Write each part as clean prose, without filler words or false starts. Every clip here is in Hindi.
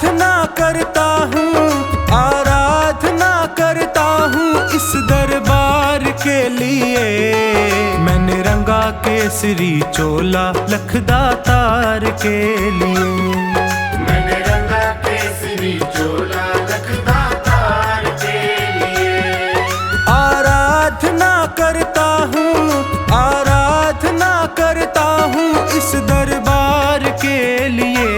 आराधना करता हूँ, आराधना करता हूँ इस दरबार के लिए। मैंने रंगा केसरी चोला लखदातार के लिए। मैंने रंगा केसरी चोला लखदातार के लिए। आराधना करता हूँ, आराधना करता हूँ इस दरबार के लिए।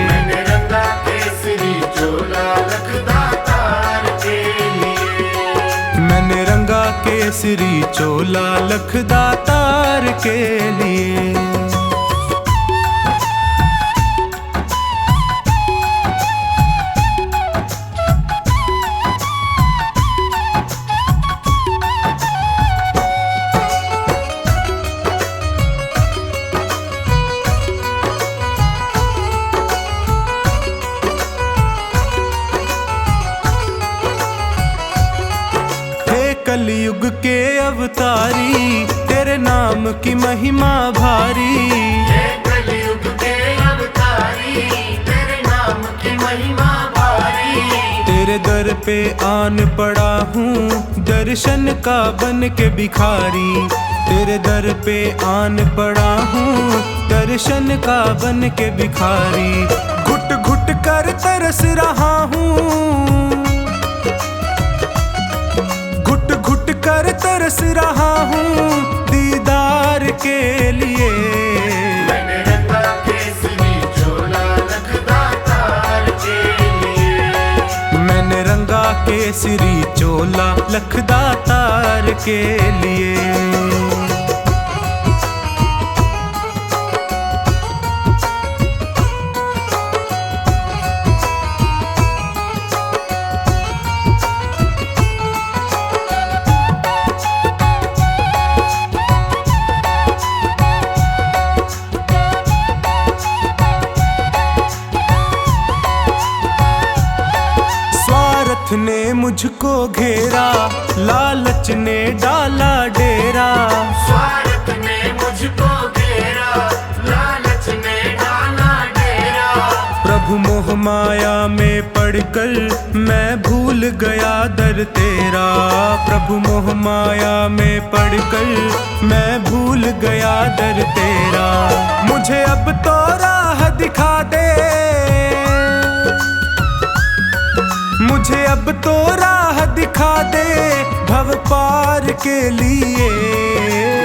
मैंने रंगा केसरी चोला लखदातार के लिए। मैंने रंगा केसरी चोला लखदातार के लिए। कलयुग के अवतारी तेरे नाम की महिमा भारी। कलयुग के अवतारी तेरे नाम की महिमा भारी। तेरे दर पे आन पड़ा हूँ दर्शन का बन के भिखारी। तेरे दर पे आन पड़ा हूँ दर्शन का बन के भिखारी। घुट घुट कर तरस रहा हूँ, कर तरस रहा हूँ दीदार के लिए। मैंने रंगा केसरी चोला लखदातार के लिए। मैंने रंगा केसरी चोला लखदातार के लिए। ने मुझको घेरा, लालच ने डाला डेरा। स्वार्थ ने मुझको घेरा, लालच ने डाला डेरा। प्रभु मोह माया में पड़कर मैं भूल गया दर तेरा। प्रभु मोह माया में पड़कर मैं भूल गया दर तेरा। मुझे अब तो राह दिखा दे, मुझे अब तो राह दिखा दे भव पार के लिए।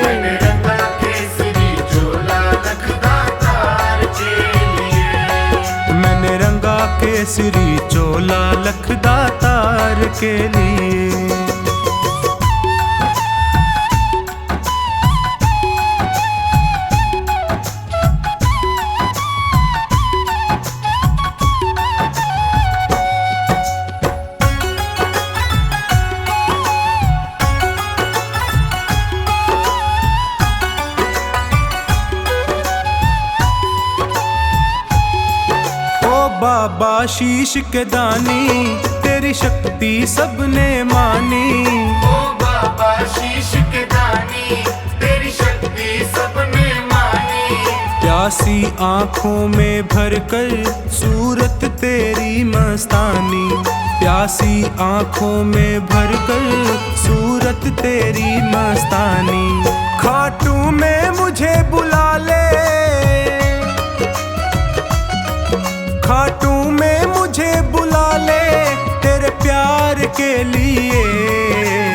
मैंने रंगा केसरी चोला लखदातार के लिए। मैंने रंगा केसरी चोला लखदातार के लिए। बाबा शीश के दानी तेरी शक्ति सबने मानी। ओ बाबा शीश के दानी तेरी शक्ति सबने मानी। प्यासी आँखों में भरकर सूरत तेरी मस्तानी। प्यासी आँखों में भरकर सूरत तेरी मस्तानी। खाटू में मुझे बुला ले, खाटू में मुझे बुला ले तेरे प्यार के लिए।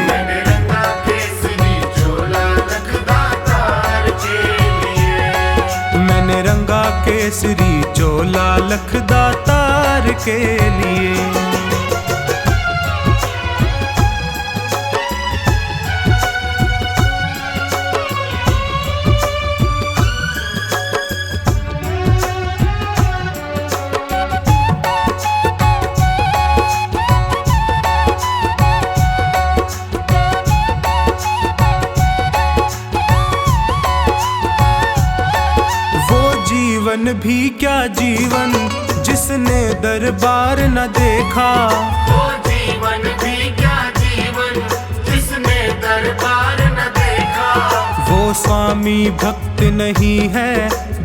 मैंने रंगा केसरी चोला लखदातार के लिए। मैंने रंगा केसरी चोला लखदातार के लिए। जीवन भी क्या जीवन जिसने दरबार न देखा। वो जीवन भी क्या जीवन जिसने दरबार न देखा। वो स्वामी भक्त नहीं है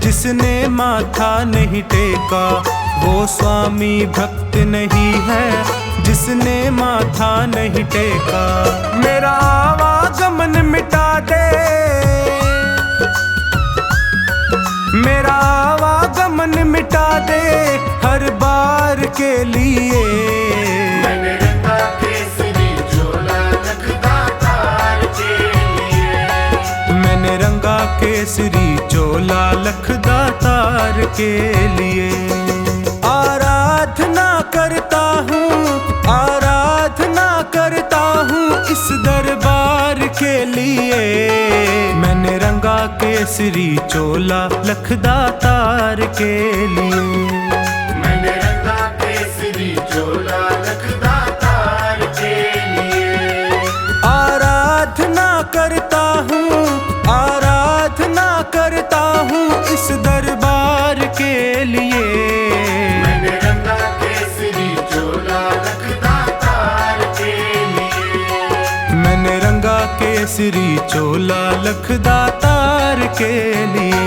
जिसने माथा नहीं टेका। वो स्वामी भक्त नहीं है जिसने माथा नहीं टेका। मेरा आवागमन मिटा दे, मेरा आवागमन मिटा दे हर बार के लिए। मैंने रंगा केसरी चोला लखदातार के लिए। मैंने रंगा केसरी चोला लखदातार के लिए। आराधना करता हूँ, आराधना करता हूँ इस दरबार के लिए। मैंने रंगा केसरी चोला लखदातार के लिए। मैंने रंगा केसरी चोला लखदातार के लिए। आराधना करता हूँ, आराधना करता हूँ इस दरबार के लिए। मैंने रंगा केसरी चोला लखदातार के लिए। मैंने रंगा केसरी चोला लखदातार के लिए।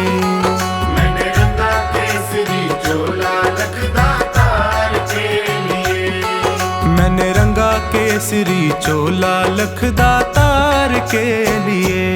मैंने रंगा केसरी चोला लखदातार के लिए। मैंने रंगा केसरी चोला लखदातार के लिए।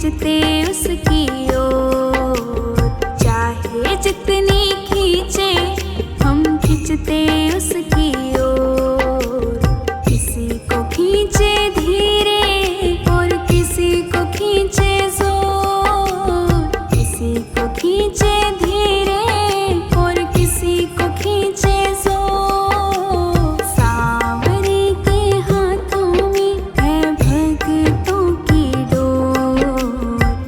खींचते उसकी ओर, चाहे जितनी खींचे हम खींचते उसकी ओर। किसी को खींचे धीरे और किसी को खींचे जोर, किसी को खींचे धीरे और किसी को खींचे जोर। सांवरे के हाथों में है भक्तों की डोर,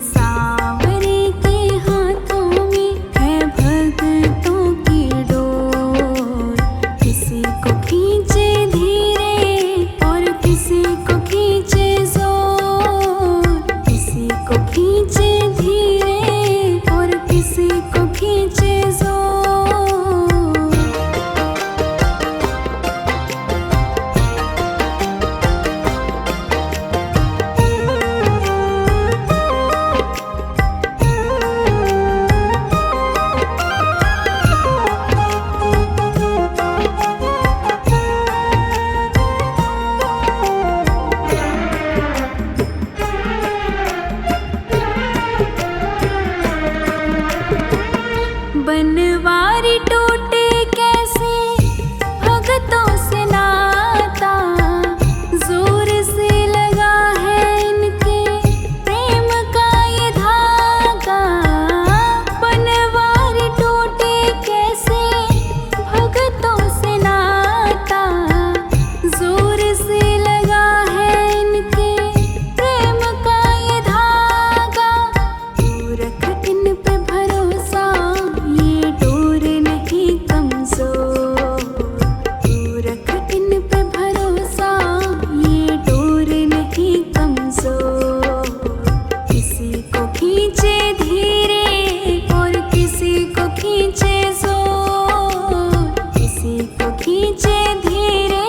सांवरे के हाथों में है भक्तों की डोर। किसी को खींचे धीरे और किसी को खींचे जोर, किसी को खींचे धीरे और किसी को खींचे जोर। बनवारी टूटे कैसे भगतों से नाता, जोर से लगा है इनके प्रेम का ये धागा। बनवारी टूटे कैसे भगतों से नाता, जोर से लगा है इनके प्रेम का ये धागा। तू रख इन पे भरोसा, ये डोर नहीं कमजोर। तू रख इन पे भरोसा, ये डोर नहीं कमजोर। किसी को खींचे धीरे और किसी को खींचे जोर, किसी को खींचे धीरे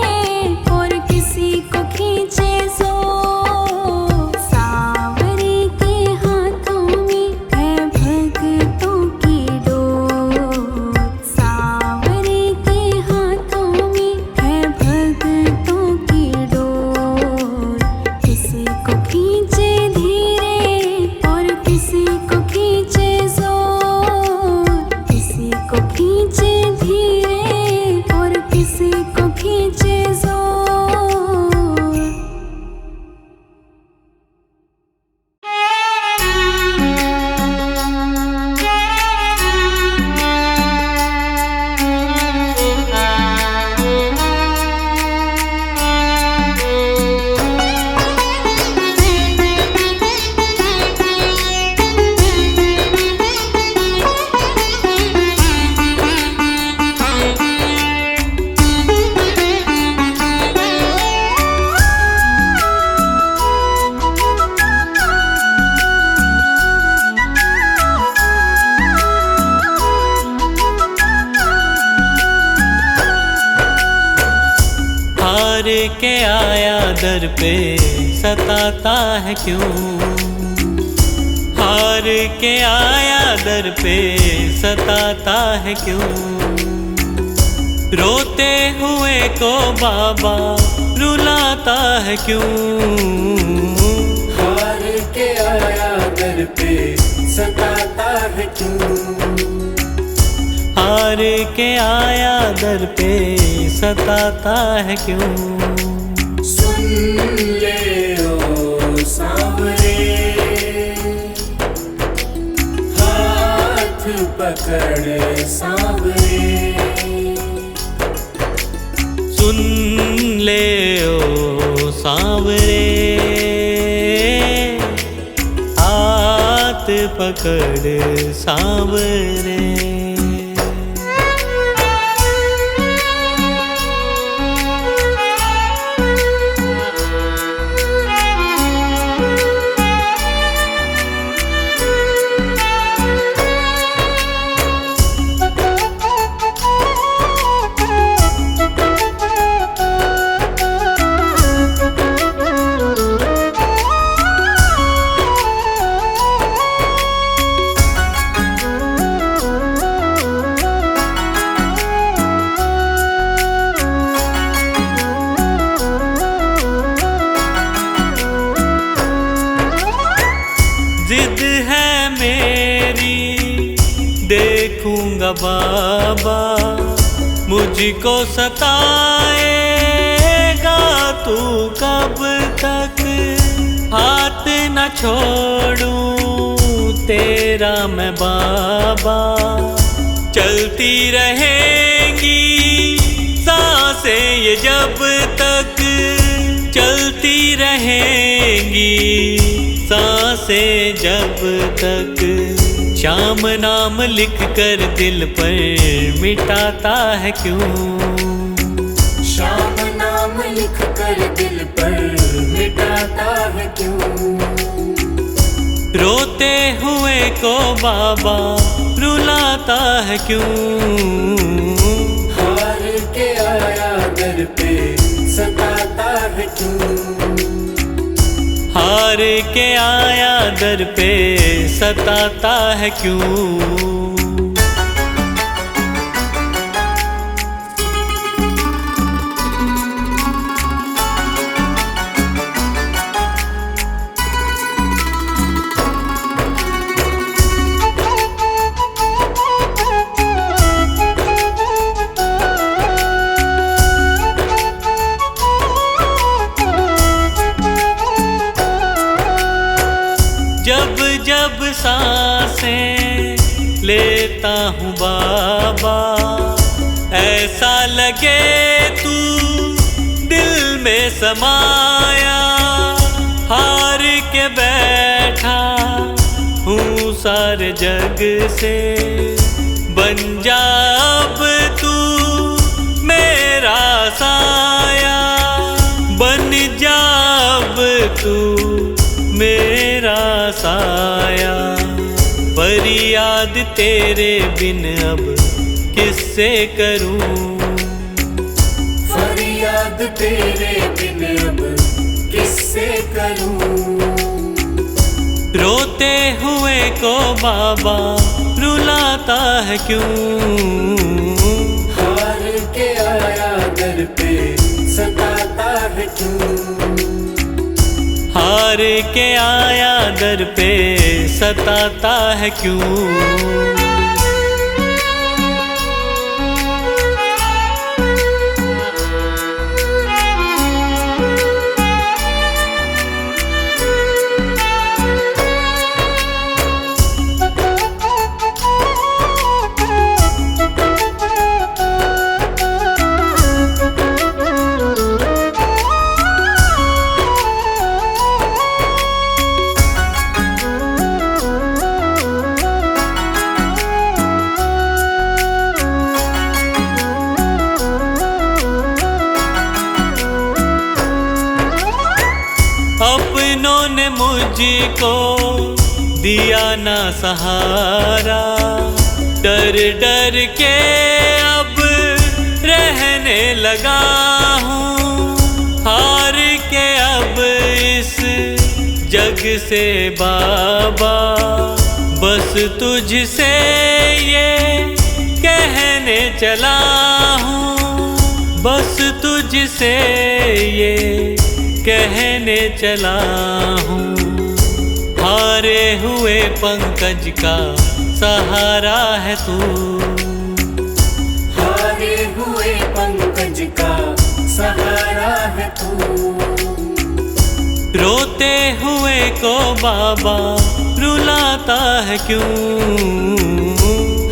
और किसी को खींचे जोर। सांवरे के हाथों में है भक्तों की डोर, सांवरे के हाथों में है भक्तों की डोर। किसी को खींचे धीरे और किसी को खींचे जोर, किसी को खींचे धीरे और किसी को खींचे जोर। हार के आया दर पे सताता है क्यों, हार के आया दर पे सताता है क्यों। रोते हुए को बाबा रुलाता है क्यों, हार के आया दर पे सताता है क्यों। हार के आया दर पे सताता है क्यों। सुन ले ओ सांवरे, हाथ पकड़ सांवरे। सुन ले ओ सांवरे, हाथ पकड़ सांवरे। का बाबा, मुझको सताएगा तू कब तक, हाथ न छोड़ूं तेरा मैं बाबा। चलती रहेंगी सांसें ये जब तक, चलती रहेंगी सांसें जब तक। श्याम नाम लिख कर दिल पर मिटाता है क्यों, श्याम नाम लिख कर दिल पर मिटाता है क्यों। रोते हुए को बाबा रुलाता है क्यों, हार के आया दर पे सताता है क्यों, हार के आया दर पे सताता है क्यों। जब जब सांसें लेता हूँ बाबा, ऐसा लगे तू दिल में समाया। हार के बैठा हूँ सारे जग से, बन जा अब तू मेरा साया, बन जा अब तू मेरा साया। फरियाद तेरे बिन अब किससे करूं, फरियाद तेरे बिन अब किससे करूं। रोते हुए को बाबा रुलाता है क्यों, हार के आया दर पे सताता है क्यों, हार के आया दर पे सताता है क्यों। अपनों ने मुझको दिया ना सहारा, डर डर के अब रहने लगा हूँ। हार के अब इस जग से बाबा, बस तुझसे ये कहने चला हूँ, बस तुझसे ये कहने चला हूँ। हारे हुए पंकज का सहारा है तू, हारे हुए पंकज का सहारा है तू। रोते हुए को बाबा रुलाता है क्यों,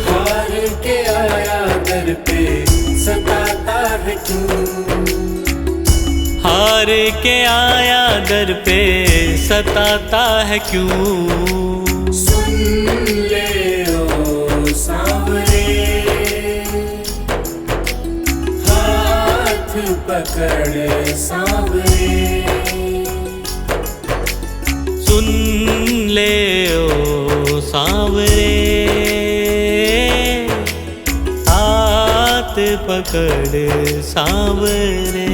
हार के आया दर पे सताता है क्यों, हार के आया दर पे सताता है क्यों। सुन ले ओ सांवरे, हाथ पकड़ सांवरे, सुन ले ओ सांवरे, हाथ पकड़ सांवरे।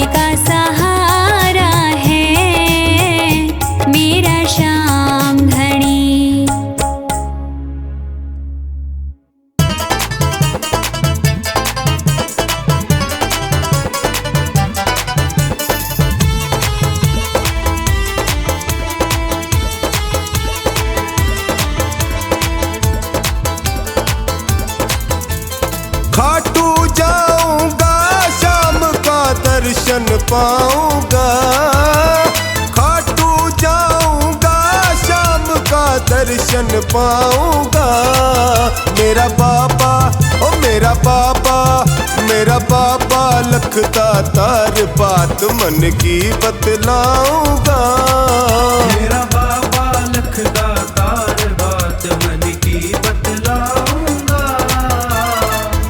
का सहारा है मेरा श्याम धनी। खाटू जाऊंगा शाम का दर्शन पाऊंगा, खाटू जाऊंगा शाम का दर्शन पाऊंगा। मेरा बाबा ओ मेरा बाबा, मेरा बाबा लखता तार बात मन की बतलाऊंगा। मेरा बाबा लखदा तार बात मन की बतलाऊंगा।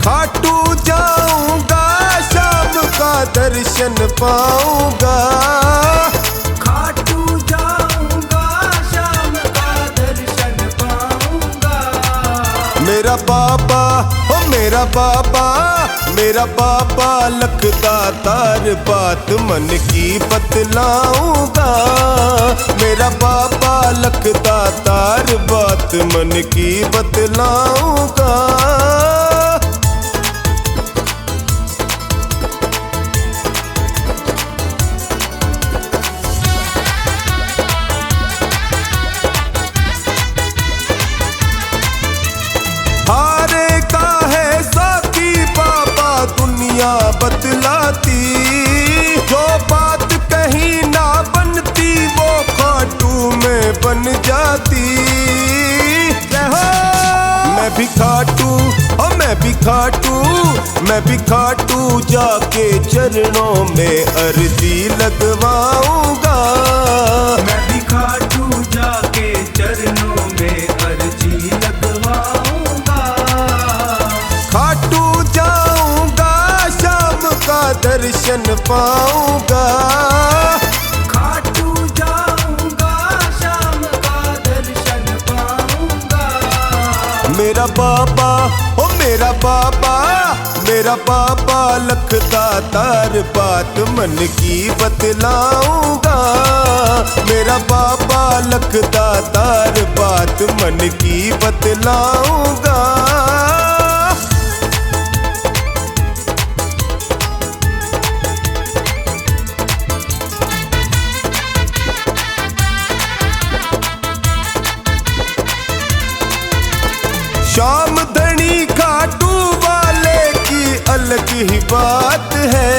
खाटू जाऊंगा शाम का दर्शन पाऊंगा, खाटू जाऊंगा शाम का दर्शन पाऊंगा। मेरा बाबा ओ मेरा बाबा, मेरा बाबा लखदा तार बात मन की बतलाऊंगा। मेरा बाबा लखदा तार बात मन की बतलाऊंगा। हारे का है साकी बाबा दुनिया बतलाती, जो बात कहीं ना बनती वो खाटू में बन जाती। मैं भी खाटू और मैं भी खाटू, मैं भी खाटू जाके चरणों में अर्जी लगवाऊंगा। मैं भी खाटू जाके चरणों में अर्जी लगवाऊंगा। खाटू जाऊंगा शाम का दर्शन पाऊंगा, खाटू जाऊंगा शाम का दर्शन पाऊंगा। मेरा बाबा ओ मेरा बाबा, मेरा बाबा लखदा तार बात मन की बतलाऊंगा। मेरा बाबा लखदा तार बात मन की बतलाऊंगा। श्याम धनी खाटू वाले की अलग ही बात है,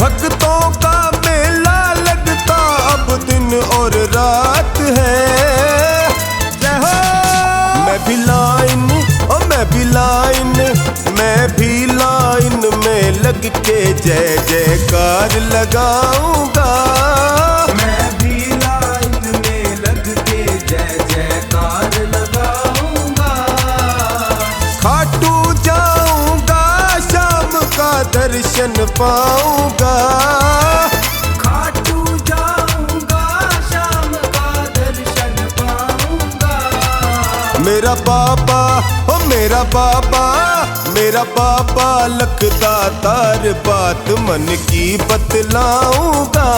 भक्तों का मेला लगता अब दिन और रात है। मैं भी लाइन ओ मैं भी लाइन, मैं भी लाइन में लग के जय जयकार लगाऊंगा। मैं भी लाइन में लग के जय जयकार लगाऊंगा। खाटू जाऊंगा शाम का दर्शन पाऊंगा, खाटू जाऊंगा शाम का दर्शन पाऊंगा। मेरा बाबा ओ मेरा बाबा, मेरा बाबा लखदा तार बात मन की बतलाऊंगा।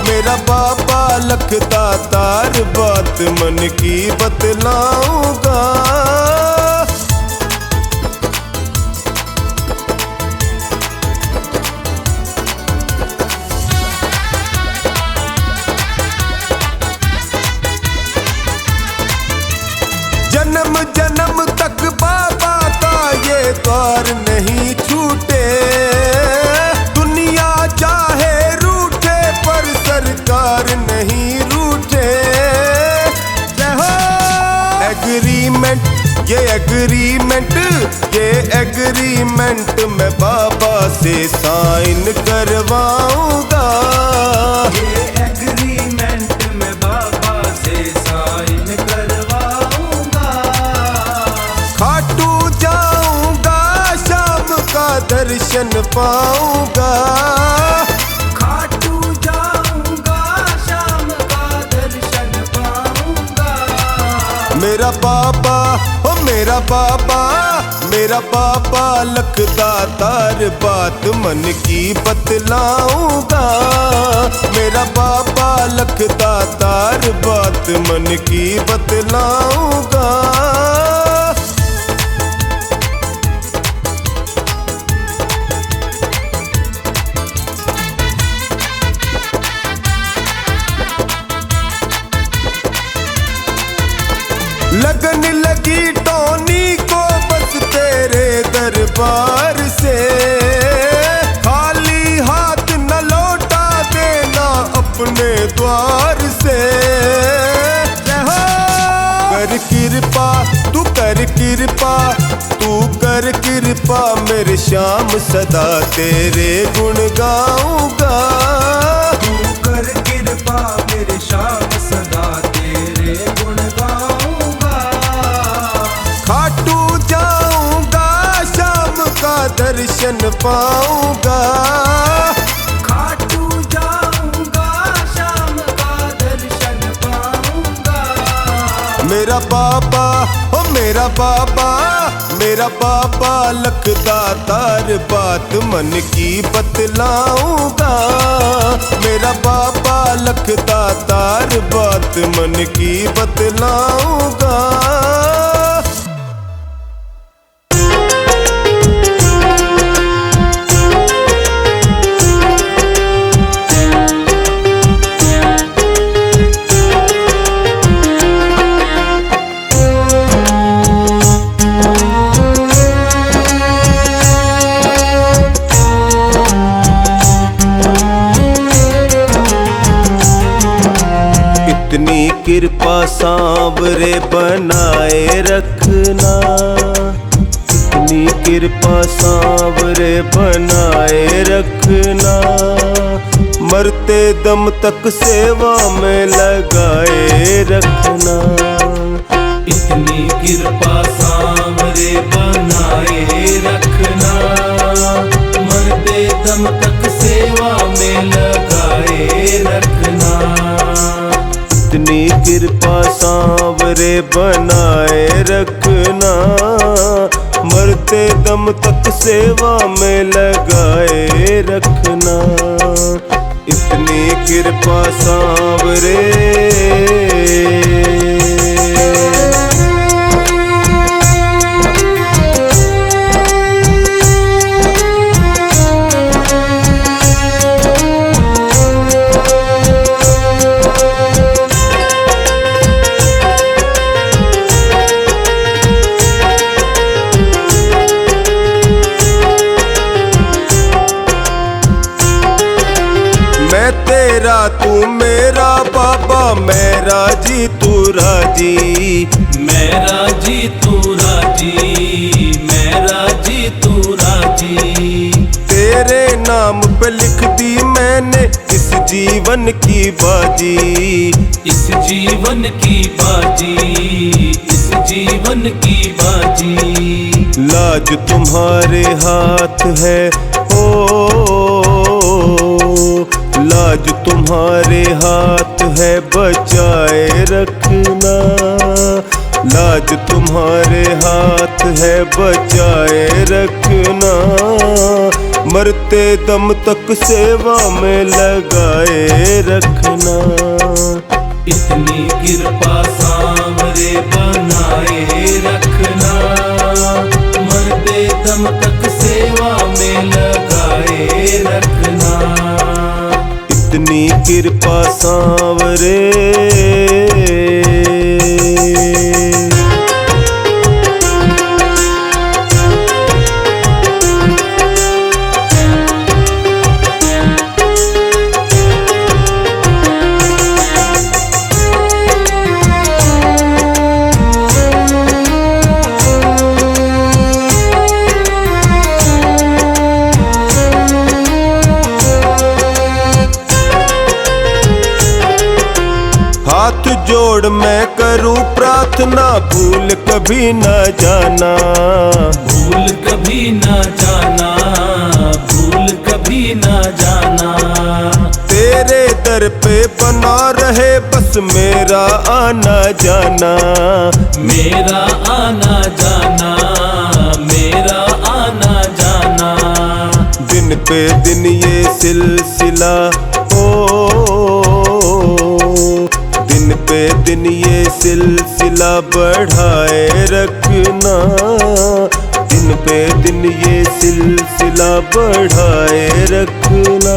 मेरा बाबा लखदा तार बात मन की बतलाऊंगा। जन्म जन्म तक बाबा का ये द्वार नहीं छूटे, दुनिया चाहे रूठे पर सरकार नहीं रूठे। एग्रीमेंट ये एग्रीमेंट, ये एग्रीमेंट मैं बाबा से साइन करवाऊंगा। ये एग्रीमेंट मैं बाबा से साइन करवाऊंगा। खाटू जाऊंगा शाम का दर्शन पाऊंगा, खाटू जाऊंगा शाम का दर्शन पाऊंगा। मेरा बाबा ओ मेरा बाबा, मेरा मेरा बाबा लखदातार बात मन की बतलाऊंगा। मेरा बाबा लखदातार बात मन की बतलाऊंगा। लगन लगी टोनी को बस तेरे दरबार से, खाली हाथ न लौटा देना अपने द्वार से। कर कृपा तू कर कृपा, तू कर कृपा मेरे श्याम सदा तेरे गुण गाऊंगा। तू कर कृपा मेरे श्याम सदा तेरे गुण गाऊंगा। खाटू जाऊंगा शाम का दर्शन पाऊंगा। खाटू जाऊंगा शाम का दर्शन पाऊंगा। मेरा बाबा ओ मेरा बाबा, मेरा बाबा लखदातार बात मन की बतलाऊंगा। मेरा बाबा लखदातार बात मन की बतलाऊंगा। इतनी कृपा सांवरे बनाए रखना, इतनी कृपा सांवरे बनाए रखना। मरते दम तक सेवा में लगाए रखना। इतनी कृपा सांवरे बनाए रखना, मरते दम तक सेवा में लगाए रखना। इतनी कृपा सांवरे बनाए रखना, मरते दम तक सेवा में लगाए रखना। इतनी कृपा सांवरे। मैं तेरा तू मेरा बाबा, मैं राजी तू राजी। मैं राजी तू राजी, मैं राजी तू राजी। तेरे नाम पे लिख दी मैंने इस जीवन की बाजी। इस जीवन की बाजी, इस जीवन की बाजी। लाज तुम्हारे हाथ है ओ, लाज तुम्हारे हाथ है बचाए रखना। लाज तुम्हारे हाथ है बचाए रखना। मरते दम तक सेवा में लगाए रखना। इतनी कृपा सांवरे बनाए रखना, मरते दम तक सेवा में लगाए रखना। इतनी कृपा सांवरे। हाथ जोड़ मैं करूं प्रार्थना, भूल कभी न जाना। भूल कभी न जाना, भूल कभी न जाना। तेरे दर पे बना रहे बस मेरा आना जाना। मेरा आना जाना, मेरा पे दिन ये सिलसिला दिन पे दिन ये सिलसिला बढ़ाए रखना, दिन पे दिन ये सिलसिला बढ़ाए रखना,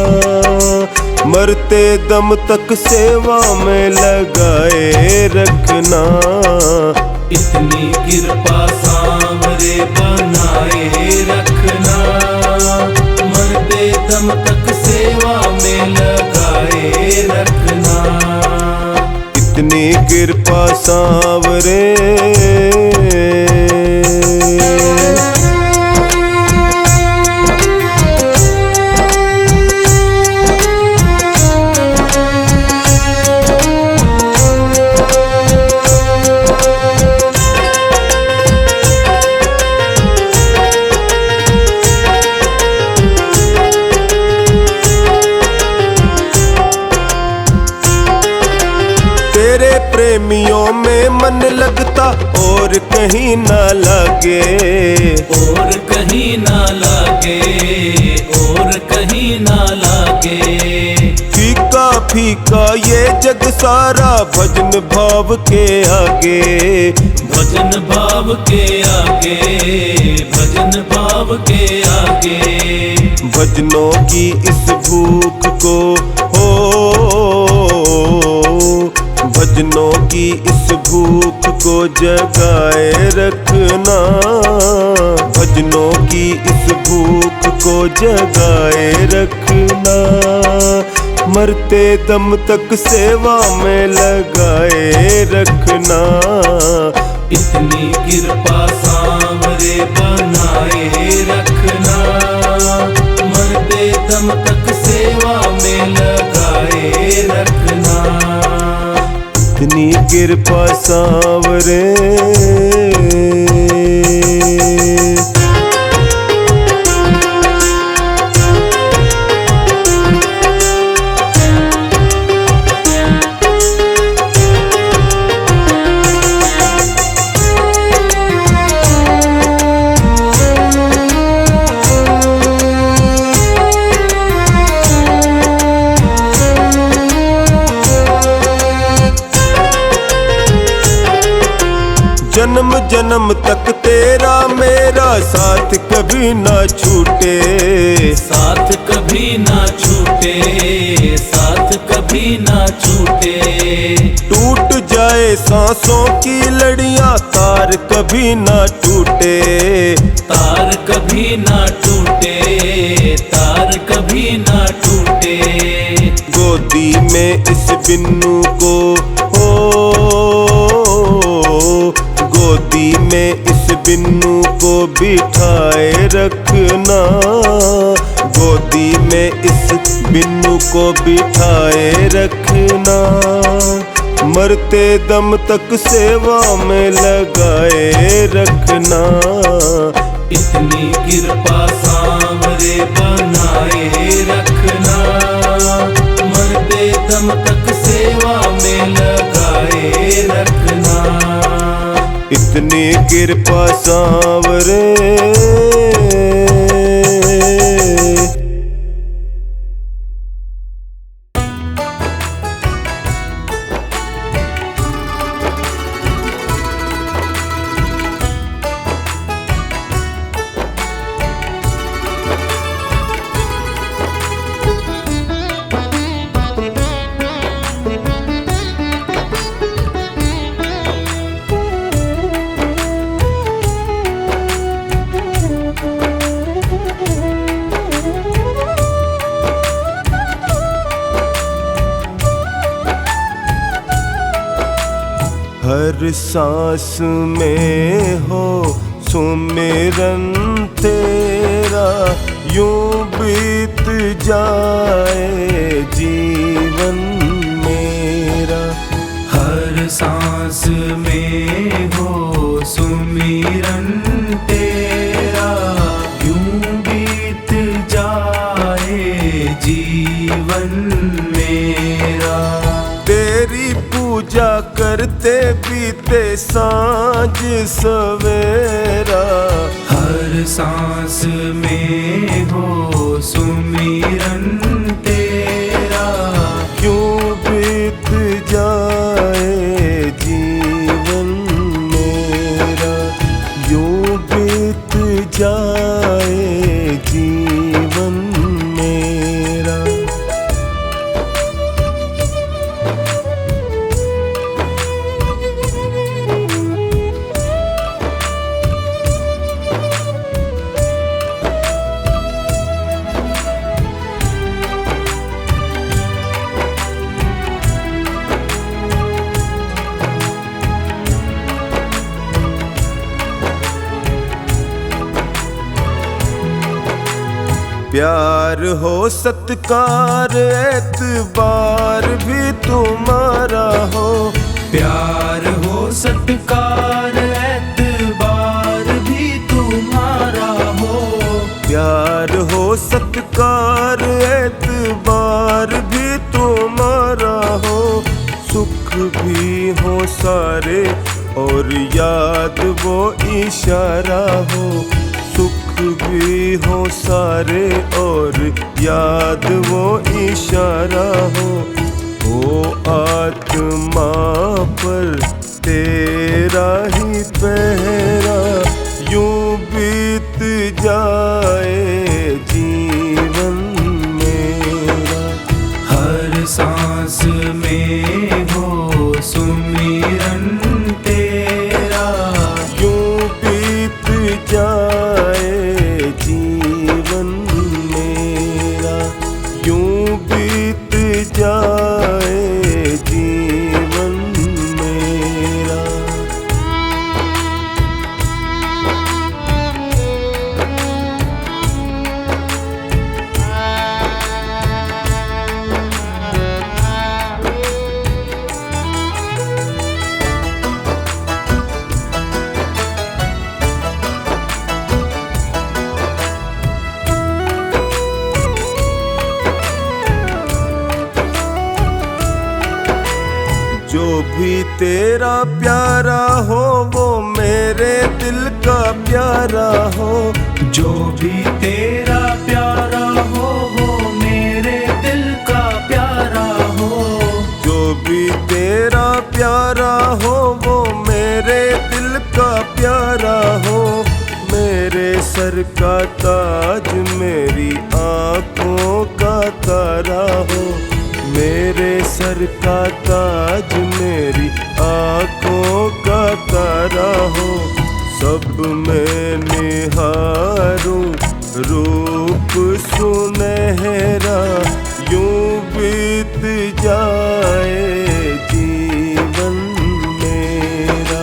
मरते दम तक सेवा में लगाए रखना। इतनी कृपा सांवरे बनाए रखना, मरते दम तक सेवा में लगाए रखना। इतनी कृपा सांवरे तेरे प्रेमियों में मन लगता और कहीं ना लगे, और कहीं ना लागे, और कहीं ना लागे। फीका फीका ये जग सारा भजन भाव के आगे, भजन भाव के आगे, भजन भाव के आगे। भजनों की इस भूख को भजनों की इस भूख को जगाए रखना, भजनों की इस भूख को जगाए रखना, मरते दम तक सेवा में लगाए रखना। इतनी कृपा सांवरे बनाए रखना, मरते दम तक सेवा में लगाए रखना। इतनी कृपा सांवरे जन्म जन्म तक तेरा मेरा साथ कभी ना छूटे, साथ कभी ना छूटे, साथ कभी ना छूटे। टूट जाए सांसों की लड़ियां तार कभी ना टूटे, तार कभी ना टूटे, तार कभी ना टूटे। गोदी में इस बिन्नू को गोदी में इस बिन्नू को बिठाए रखना, गोदी में इस बिन्नू को बिठाए रखना, मरते दम तक सेवा में लगाए रखना। इतनी कृपा सांवरे बनाए रखना, मरते दम तक सेवा में लगाए रखना। इतनी कृपा सांवरे हर सांस में हो सुमिरन तेरा, यूं बीत जाए जीवन मेरा। हर सांस में हो सुमिरन तेरा, यूं बीत जाए जीवन मेरा। तेरी पूजा करते बीते सांझ सवेरा, हर सांस में हो सुमिरन सुमिरन तेरा। यूं बीत जाए जीवन मेरा, यूं बीत जाए जीवन मेरा। प्यार हो सत्कार एतबार भी तुम्हारा हो, प्यार हो सत्कार एतबार भी तुम्हारा हो। प्यार हो सत्कार एतबार भी तुम्हारा हो। सुख भी हो सारे और याद वो इशारा हो, सुख भी हो सारे और याद वो इशारा हो। ओ आत्मा पर तेरा ही पहरा, यूं बीत जाए जीवन मेरा। हर सांस में हो सुमिरन तेरा। यूं बीत जाए जीवन मेरा, यूं बीत जाए जीवन मेरा। जो भी तेरा प्यारा हो वो मेरे दिल का प्यारा हो, जो भी तेरा प्यारा हो वो मेरे दिल का प्यारा हो। जो भी तेरा प्यारा हो वो मेरे दिल का प्यारा हो। मेरे सर का ताज मेरी आँखों का तारा हो, मेरे सर का ताज मेरी आँखों का तारा हो। सब मैं निहारूं रूप सुनहरा, यूं बीत जाए जीवन मेरा।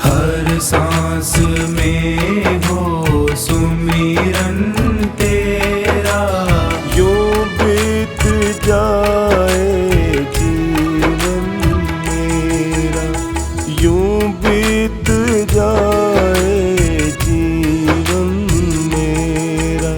हर सांस में हो सुमिरन तेरा। यूं बीत जाए जीवन मेरा, यूं बीत जाए जीवन मेरा।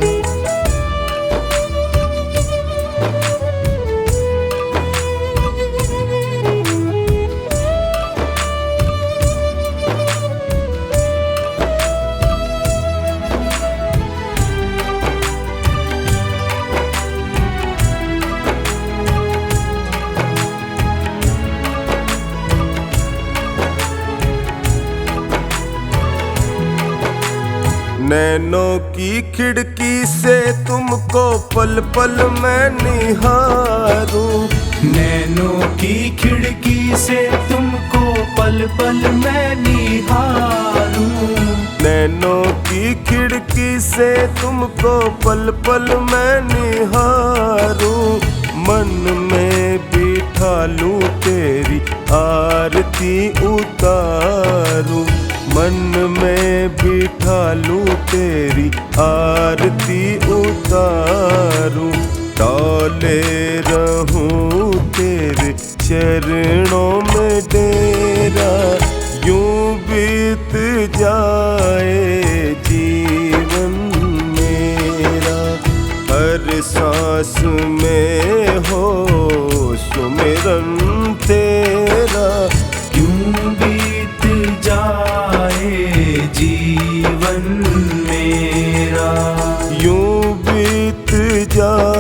नैनों की खिड़की से तुमको पल पल मैं निहारूं, नैनों की खिड़की से तुमको पल पल मैं निहारूं। नैनों की खिड़की से तुमको पल पल मैं निहारूं। मन में बिठा लूं तेरी आरती उतारूं, मन में बिठा लूं तेरी आरती उतारूं। डोले रहूं तेरे चरणों में डेरा, यूं बीत जाए जीवन मेरा। हर सांस में हो सुमिरन तेरा, यूं बीत जाए जीवन मेरा। यूं बीत जाए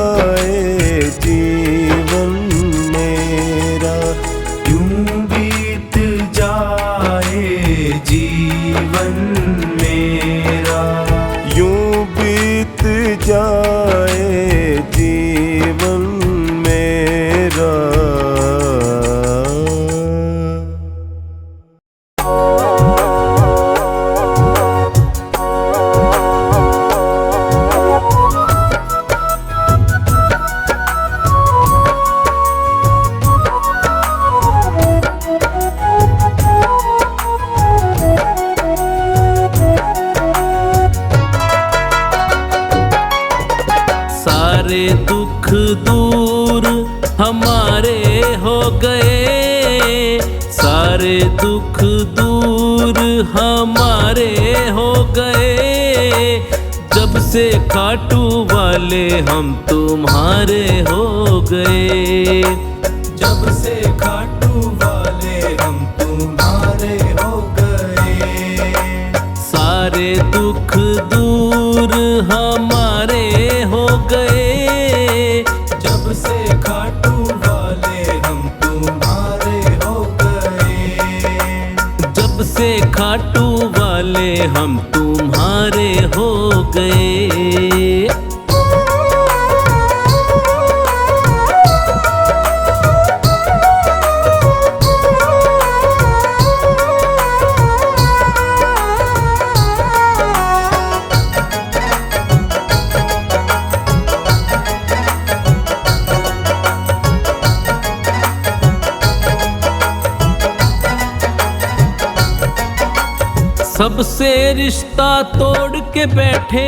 हमारे हो गए, सारे दुख दूर हमारे हो गए। जब से खाटू वाले हम तुम्हारे हो गए। जब से खाटू वाले हम तुम्हारे हो गए। सारे दुख दूर हमारे हो गए। जब से खाटू वाले हम तुम्हारे हो गए। जब से खाटू वाले हम तुम्हारे हो गए। सबसे रिश्ता तोड़ के बैठे,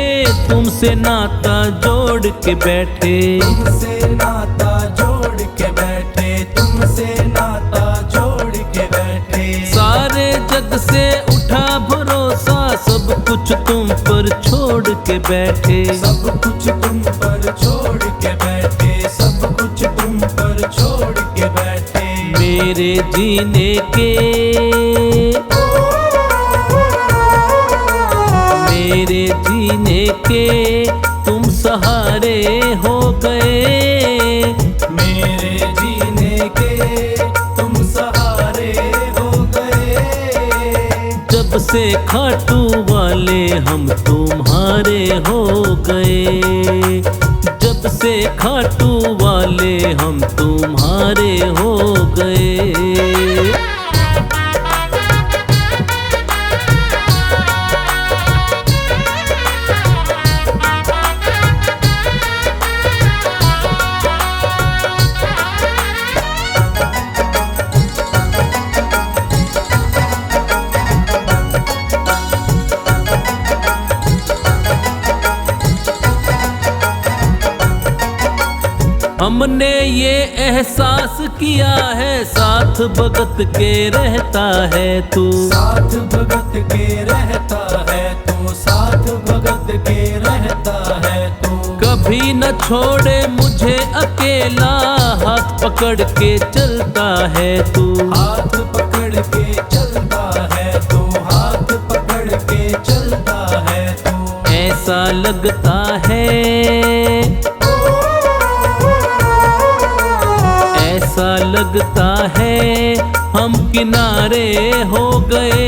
तुमसे नाता जोड़ के बैठे। तुमसे नाता जोड़ के बैठे। तुमसे नाता जोड़ के बैठे। सारे जग से उठा भरोसा, सब कुछ तुम पर छोड़ के बैठे। सब कुछ तुम पर छोड़ के बैठे। सब कुछ तुम पर छोड़ के बैठे। मेरे जीने के, मेरे जीने के तुम सहारे हो गए। मेरे जीने के तुम सहारे हो गए। जब से खाटू वाले हम तुम्हारे हो गए। जब से खाटू वाले हम तुम्हारे हो गए। हमने ये एहसास किया है, साथ भगत के रहता है तू। साथ भगत के रहता है तू। साथ भगत के रहता है तू। कभी न छोड़े मुझे अकेला, हाथ पकड़ के चलता है तू। हाथ पकड़ के चलता है तू। हाथ पकड़ के चलता है तू। ऐसा लगता है, ऐसा लगता है हम किनारे हो गए।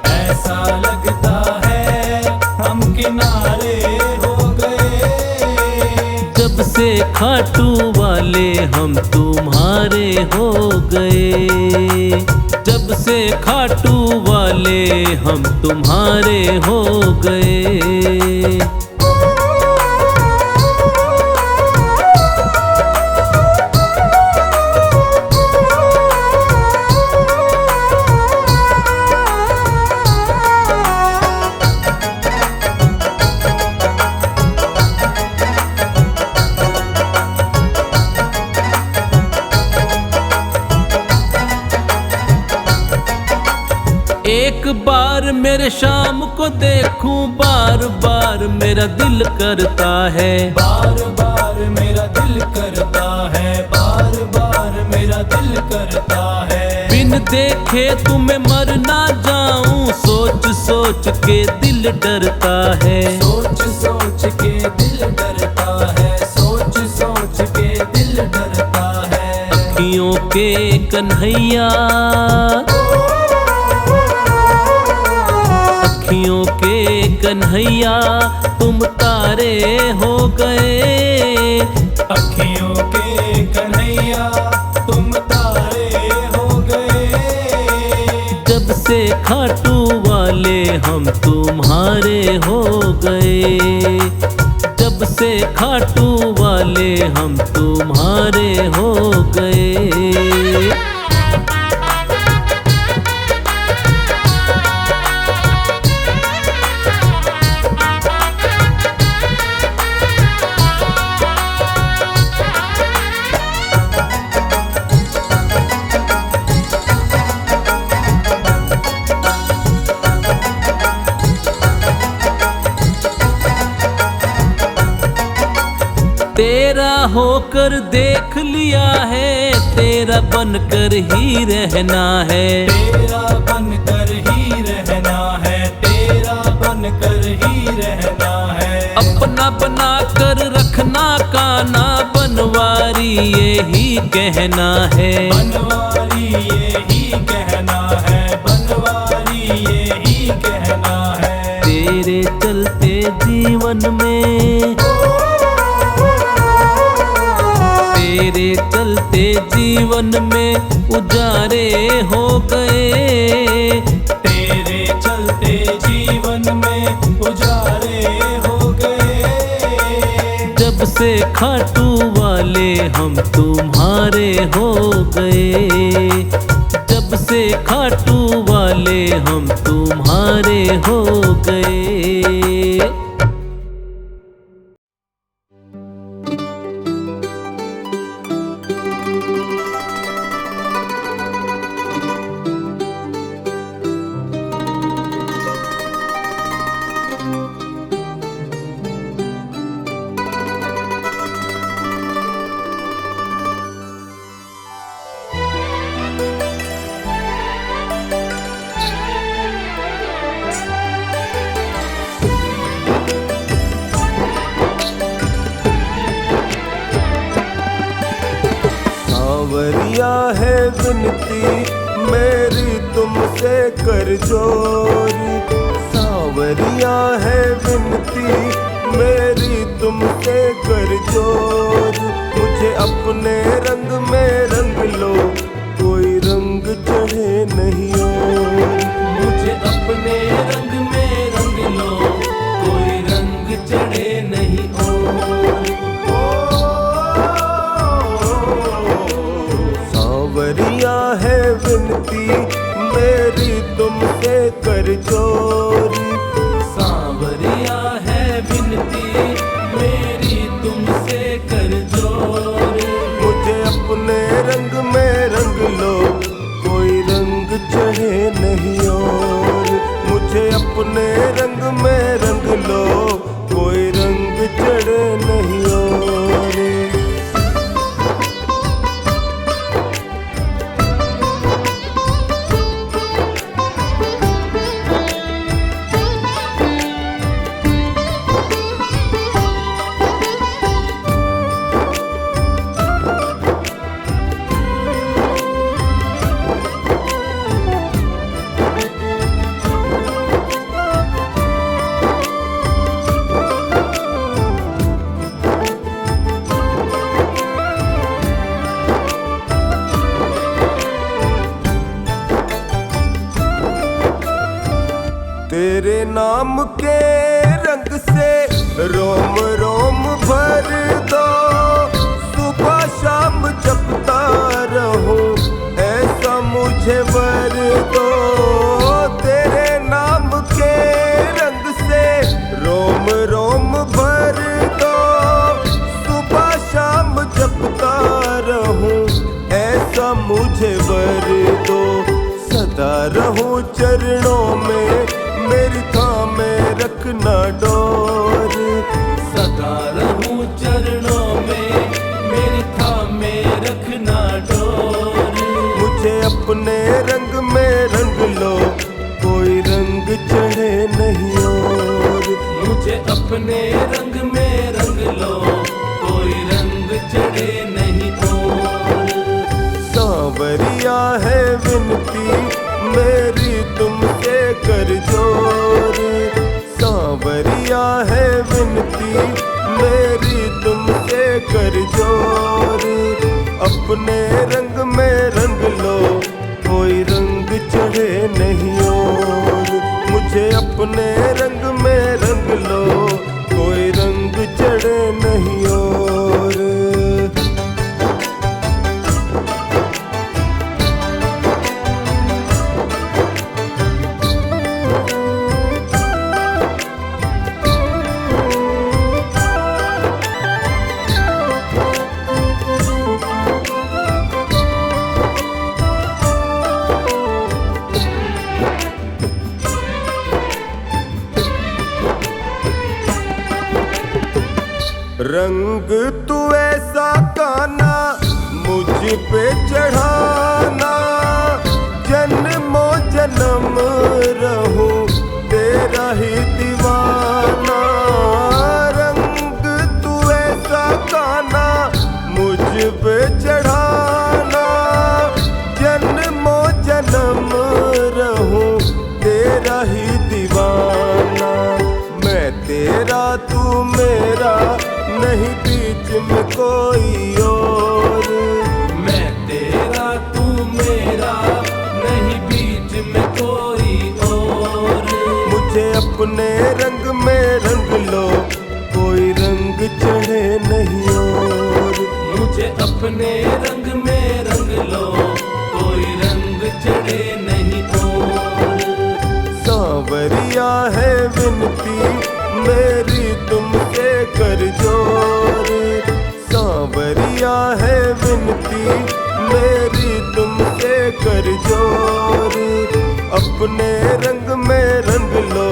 ऐसा लगता है हम किनारे हो गए। जब से खाटू वाले हम तुम्हारे हो गए। जब से खाटू वाले हम तुम्हारे हो गए। एक बार मेरे शाम को देखूं, बार बार मेरा दिल करता है। बार बार मेरा दिल करता है। बार बार मेरा दिल करता है। बिन देखे तुम्हें मर ना जाऊं, सोच सोच के दिल डरता है। सोच सोच के दिल डरता है। सोच सोच के दिल डरता है। अखियों के कन्हैया, अखियों के कन्हैया तुम तारे हो गए। अखियों के कन्हैया तुम तारे हो गए। जब से खाटू वाले हम तुम्हारे हो गए। जब से खाटू वाले हम तुम्हारे हो गए। तेरा होकर देख लिया है, तेरा बनकर ही रहना है। तेरा बनकर ही रहना है, तेरा बनकर ही रहना है। अपना बना कर रखना काना, बनवारी यही कहना है। बनवारी यही कहना है, बनवारी यही कहना है। तेरे चलते जीवन में, तेरे चलते जीवन में उजारे हो गए। तेरे चलते जीवन में उजारे हो गए। जब से खाटू वाले हम तुम्हारे हो गए। जब से खाटू वाले हम तुम्हारे हो गए। सांवरिया है विनती मेरी तुमसे कर जोरी। सांवरिया है विनती मेरी तुमसे कर जोरी। मुझे अपने रंग में रंग लो, कोई रंग चढ़े नहीं और। मुझे अपने रंग में रंग लो, कोई रंग चढ़े नहीं और। सांवरिया है विनती मेरी तुमसे कर जोरी। सांवरिया है विनती मेरी तुमसे कर जोरी। मुझे अपने रंग में रंग लो, कोई रंग चढ़े नहीं और। मुझे अपने रंग में रंग लो, कोई रंग चढ़े नहीं और। तेरे नाम के रंग से रोम रोम भर दो। सुबह शाम जपता रहूं ऐसा मुझे वर दो। तेरे नाम के रंग से रोम रोम भर दो। सुबह शाम जपता रहूं ऐसा मुझे वर दो। सदा रहूं चरणों में मेरी थामे रखना डोर। सदा रहूं चरणों में मेरी थामे रखना डोर। मुझे अपने रंग में रंग लो, कोई रंग चढ़े नहीं और। मुझे अपने रंग में रंग लो, कोई रंग चढ़े नहीं और। सांवरिया है विनती मेरी तुमसे कर जोरी। सांवरिया है विनती मेरी तुमसे कर जोरी। अपने रंग में रंग लो, कोई रंग चढ़े नहीं और। मुझे अपने रंग में रंग लो, कोई रंग चढ़े नहीं और। रंग तू कोई और। मैं तेरा तू मेरा, नहीं बीच में कोई और। मुझे अपने रंग में रंग लो, कोई रंग चढ़े नहीं और। मुझे अपने रंग में रंग लो, कोई रंग चढ़े नहीं और। सांवरिया है विनती मेरी तुमसे कर जोर। सांवरिया है विनती मेरी तुमसे कर जोर। अपने रंग में रंग लो,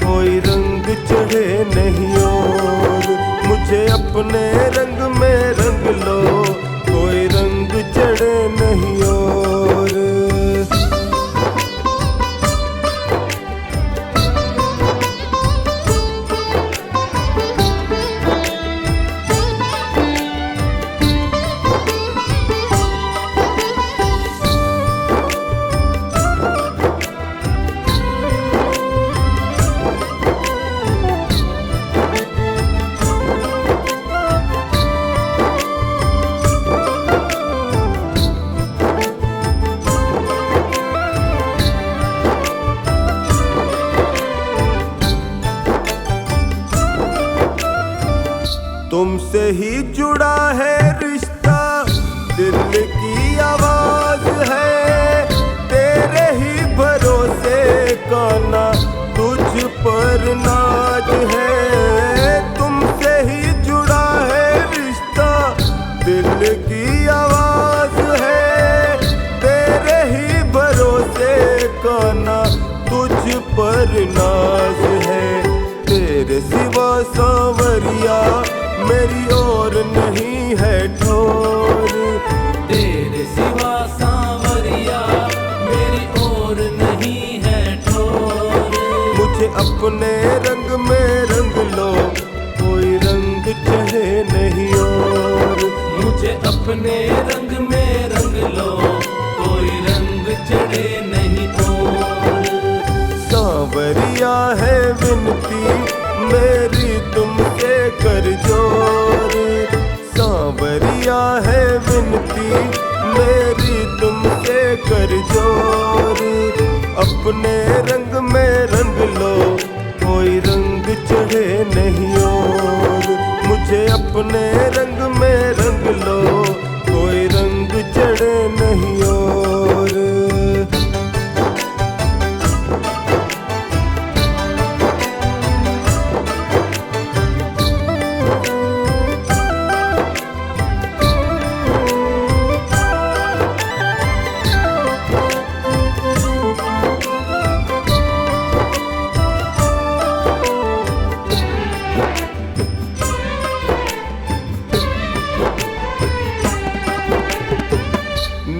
कोई रंग चढ़े नहीं और। मुझे अपने रंग में रंग लो, कोई रंग चढ़े नहीं और। तुमसे ही जुड़ा है रिश्ता, दिल की आवाज है। तेरे ही भरोसे का ना तुझ पर नाज है। तुमसे ही जुड़ा है रिश्ता, दिल की आवाज है। तेरे ही भरोसे का ना तुझ पर नाज है। तेरे सिवा सांवरिया मेरी और नहीं है ठोर। तेरे सिवा सांवरिया मेरी और नहीं है ठोर। मुझे अपने रंग में रंग लो, कोई रंग चढ़े नहीं और। मुझे अपने रंग में रंग लो, कोई रंग चढ़े नहीं और। सांवरिया है विनती मेरी तुमसे कर जोर। सांवरिया है विनती मेरी तुमसे कर जोर। अपने रंग में रंग लो, कोई रंग चढ़े नहीं और। मुझे अपने रंग में रंग लो, कोई रंग चढ़े नहीं और।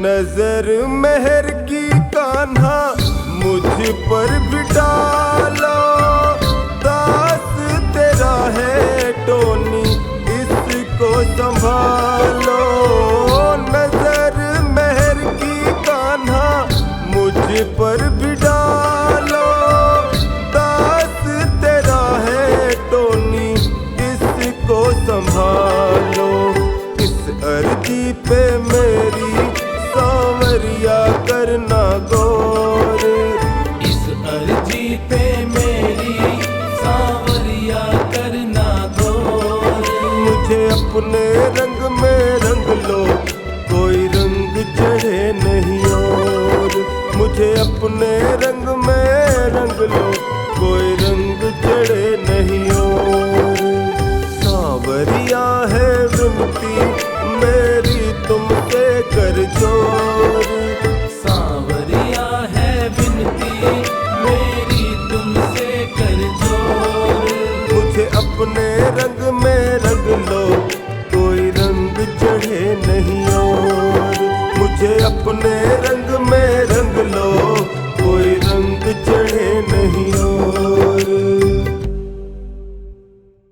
नजर मेहर की कान्हा मुझ पर भी डालो। दास तेरा है टोनी, इसको संभालो। नजर मेहर की कान्हा मुझ पर भी डालो। दास तेरा है टोनी, इसको संभालो। इस अर्जी पे मेरी सांवरिया करना गौर। इस अर्जी पे मेरी सांवरिया करना गौर। मुझे अपने रंग में रंग लो, कोई रंग चढ़े नहीं और। मुझे अपने रंग में रंग लो, कोई रंग चढ़े नहीं और। सांवरिया है विनती मेरी तुमसे कर जोर। सांवरिया है विनती मेरी तुमसे कर जोर। मुझे अपने रंग में रंग लो, कोई रंग चढ़े नहीं और। मुझे अपने